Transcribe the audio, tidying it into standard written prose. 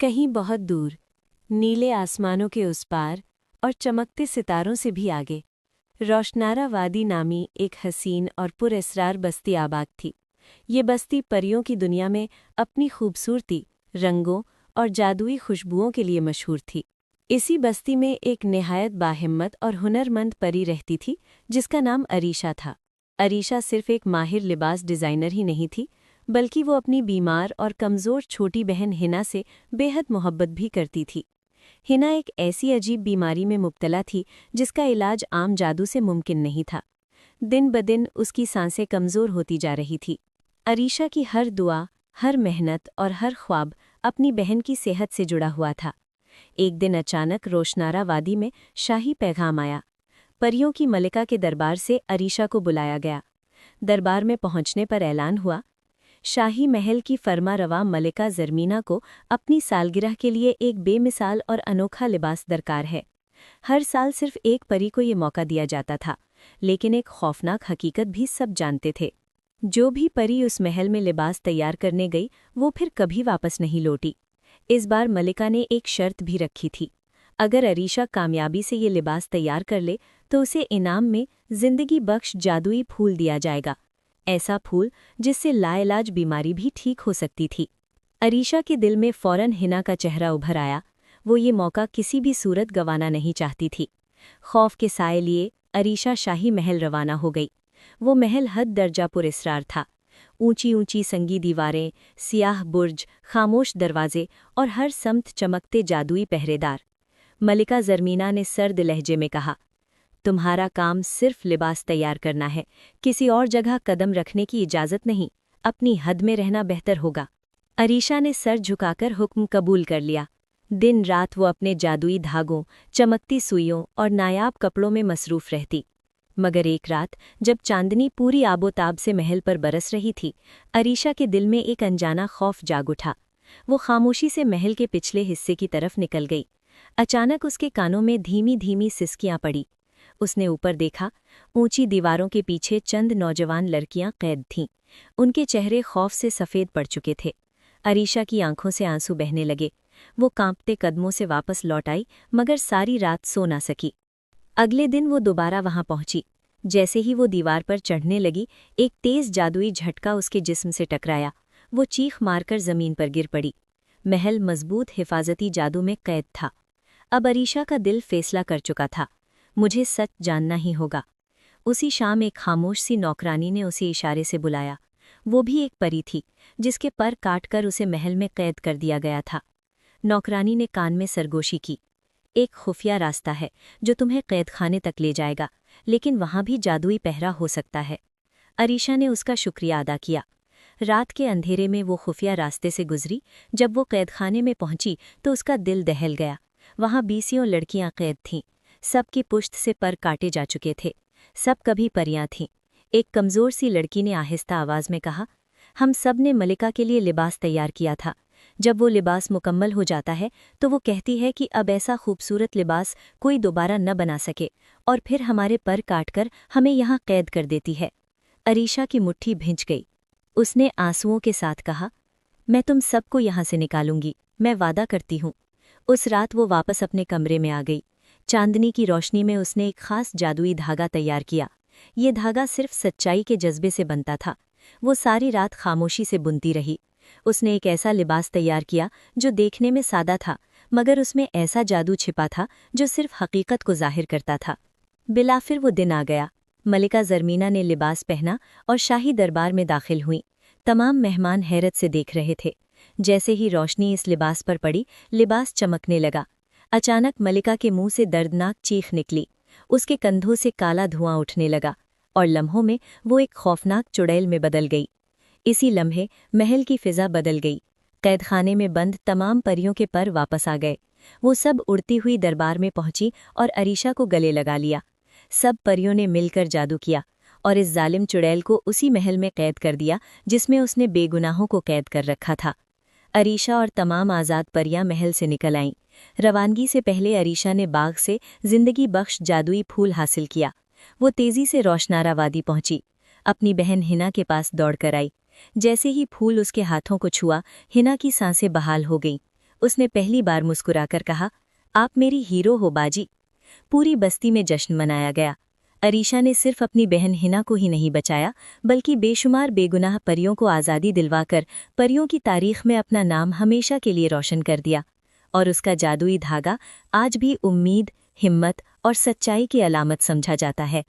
कहीं बहुत दूर, नीले आसमानों के उस पार और चमकते सितारों से भी आगे, रोशनारा वादी नामी एक हसीन और पुरअसरार बस्ती आबाद थी। ये बस्ती परियों की दुनिया में अपनी खूबसूरती, रंगों और जादुई खुशबुओं के लिए मशहूर थी। इसी बस्ती में एक निहायत बाहिम्मत और हुनरमंद परी रहती थी, जिसका नाम अरीशा था। अरीशा सिर्फ एक माहिर लिबास डिज़ाइनर ही नहीं थी, बल्कि वो अपनी बीमार और कमज़ोर छोटी बहन हिना से बेहद मोहब्बत भी करती थी। हिना एक ऐसी अजीब बीमारी में मुब्तला थी जिसका इलाज आम जादू से मुमकिन नहीं था। दिन बदिन उसकी सांसें कमज़ोर होती जा रही थी। अरीशा की हर दुआ, हर मेहनत और हर ख्वाब अपनी बहन की सेहत से जुड़ा हुआ था। एक दिन अचानक रोशनारा वादी में शाही पैगाम आया। परियों की मलिका के दरबार से अरीशा को बुलाया गया। दरबार में पहुंचने पर ऐलान हुआ, शाही महल की फर्मारवा मलिका ज़रमीना को अपनी सालगिरह के लिए एक बेमिसाल और अनोखा लिबास दरकार है। हर साल सिर्फ एक परी को ये मौका दिया जाता था, लेकिन एक खौफनाक हकीकत भी सब जानते थे। जो भी परी उस महल में लिबास तैयार करने गई, वो फिर कभी वापस नहीं लौटी। इस बार मलिका ने एक शर्त भी रखी थी। अगर अरीशा कामयाबी से ये लिबास तैयार कर ले तो उसे इनाम में जिंदगी बख्श जादुई फूल दिया जाएगा, ऐसा फूल जिससे लाइलाज बीमारी भी ठीक हो सकती थी। अरीशा के दिल में फौरन हिना का चेहरा उभर आया। वो ये मौका किसी भी सूरत गंवाना नहीं चाहती थी। खौफ के साए लिए अरीशा शाही महल रवाना हो गई। वो महल हद दर्जा पुरअसरार था। ऊंची ऊंची संगी दीवारें, सियाह बुर्ज, खामोश दरवाजे और हर समत चमकते जादुई पहरेदार। मलिका ज़रमीना ने सर्द लहजे में कहा, तुम्हारा काम सिर्फ लिबास तैयार करना है, किसी और जगह कदम रखने की इजाज़त नहीं। अपनी हद में रहना बेहतर होगा। अरीशा ने सर झुकाकर हुक्म कबूल कर लिया। दिन रात वो अपने जादुई धागों, चमकती सुइयों और नायाब कपड़ों में मसरूफ़ रहती। मगर एक रात जब चांदनी पूरी आबोताब से महल पर बरस रही थी, अरीशा के दिल में एक अनजाना खौफ जाग उठा। वो खामोशी से महल के पिछले हिस्से की तरफ निकल गई। अचानक उसके कानों में धीमी धीमी सिसकियां पड़ी। उसने ऊपर देखा। ऊंची दीवारों के पीछे चंद नौजवान लड़कियां कैद थीं। उनके चेहरे खौफ से सफ़ेद पड़ चुके थे। अरीशा की आंखों से आंसू बहने लगे। वो कांपते कदमों से वापस लौट आई, मगर सारी रात सो ना सकी। अगले दिन वो दोबारा वहां पहुंची। जैसे ही वो दीवार पर चढ़ने लगी, एक तेज जादुई झटका उसके जिस्म से टकराया। वो चीख मारकर जमीन पर गिर पड़ी। महल मजबूत हिफाजती जादू में कैद था। अब अरीशा का दिल फैसला कर चुका था, मुझे सच जानना ही होगा। उसी शाम एक खामोश सी नौकरानी ने उसे इशारे से बुलाया। वो भी एक परी थी, जिसके पर काटकर उसे महल में कैद कर दिया गया था। नौकरानी ने कान में सरगोशी की, एक खुफिया रास्ता है जो तुम्हें कैदखाने तक ले जाएगा, लेकिन वहां भी जादुई पहरा हो सकता है। अरीशा ने उसका शुक्रिया अदा किया। रात के अंधेरे में वो खुफिया रास्ते से गुजरी। जब वो कैदखाने में पहुंची तो उसका दिल दहल गया। वहां 20 लड़कियां कैद थीं। सबकी पुश्त से पर काटे जा चुके थे। सब कभी परियां थीं। एक कमज़ोर सी लड़की ने आहिस्ता आवाज़ में कहा, हम सब ने मलिका के लिए लिबास तैयार किया था। जब वो लिबास मुकम्मल हो जाता है तो वो कहती है कि अब ऐसा खूबसूरत लिबास कोई दोबारा न बना सके, और फिर हमारे पर काटकर हमें यहाँ कैद कर देती है। अरीशा की मुट्ठी भिंच गई। उसने आंसुओं के साथ कहा, मैं तुम सबको यहाँ से निकालूंगी, मैं वादा करती हूँ। उस रात वो वापस अपने कमरे में आ गई। चांदनी की रोशनी में उसने एक खास जादुई धागा तैयार किया। ये धागा सिर्फ सच्चाई के जज्बे से बनता था। वो सारी रात खामोशी से बुनती रही। उसने एक ऐसा लिबास तैयार किया जो देखने में सादा था, मगर उसमें ऐसा जादू छिपा था जो सिर्फ हकीकत को जाहिर करता था। बिलाफिर वो दिन आ गया। मलिका ज़रमीना ने लिबास पहना और शाही दरबार में दाखिल हुई। तमाम मेहमान हैरत से देख रहे थे। जैसे ही रोशनी इस लिबास पर पड़ी, लिबास चमकने लगा। अचानक मलिका के मुंह से दर्दनाक चीख निकली। उसके कंधों से काला धुआं उठने लगा और लम्हों में वो एक खौफनाक चुड़ैल में बदल गई। इसी लम्हे महल की फिजा बदल गई। कैदखाने में बंद तमाम परियों के पर वापस आ गए। वो सब उड़ती हुई दरबार में पहुंची और अरीशा को गले लगा लिया। सब परियों ने मिलकर जादू किया और इस जालिम चुड़ैल को उसी महल में कैद कर दिया जिसमें उसने बेगुनाहों को कैद कर रखा था। अरीशा और तमाम आज़ाद परियां महल से निकल आईं। रवानगी से पहले अरीशा ने बाग से जिंदगी बख्श जादुई फूल हासिल किया। वो तेजी से रोशनारा वादी पहुंची। अपनी बहन हिना के पास दौड़कर आई। जैसे ही फूल उसके हाथों को छुआ, हिना की सांसें बहाल हो गईं। उसने पहली बार मुस्कुराकर कहा, आप मेरी हीरो हो बाजी। पूरी बस्ती में जश्न मनाया गया। अरीशा ने सिर्फ अपनी बहन हिना को ही नहीं बचाया, बल्कि बेशुमार बेगुनाह परियों को आज़ादी दिलवाकर परियों की तारीख में अपना नाम हमेशा के लिए रोशन कर दिया। और उसका जादुई धागा आज भी उम्मीद, हिम्मत और सच्चाई की अलामत समझा जाता है।